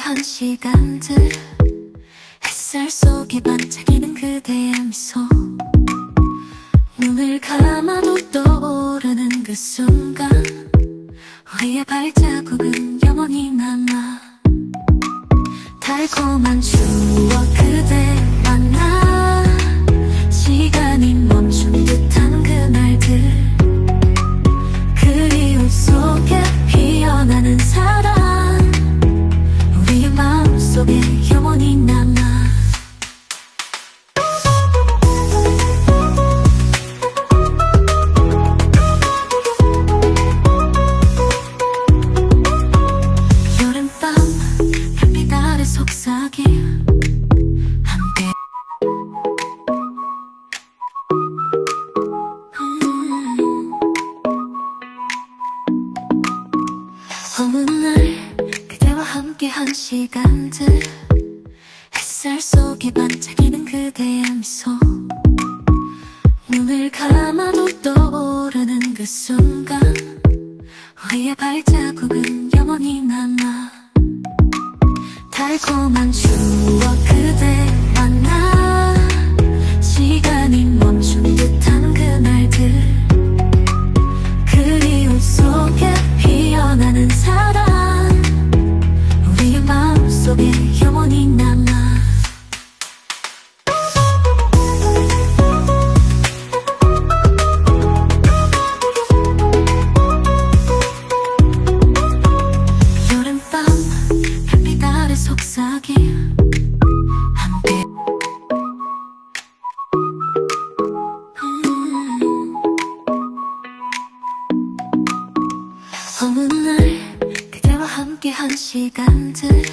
함께한 시간들, 햇살 속에 반짝이는 그대의 미소, 눈을 감아도 떠오르는 그 순간, 우리의 발자국은 영원히 남아. 달콤한 추억 그대 만나, 시간이 멈춘 듯한 그날들, 그리움 속에 피어나는 사랑, 우리의 마음속에 영원히 남아. 여름밤 별빛 아래 속삭임 함께 어느 날 그대와 함께한 시간들, 햇살 속에 반짝이는 그대의 미소, 눈을 감아도 떠오르는 그 순간, 우리의 발자국은 영원히 남아. 달콤한 추억 그대 만나, 시간이 멈춘 듯한 그날들, 그리움 속에 피어나는 사랑, 우리의 마음속에 영원히 남아. 여름밤 별빛 아래 속삭임 함께 어느 날 그대와 함께한 시간들,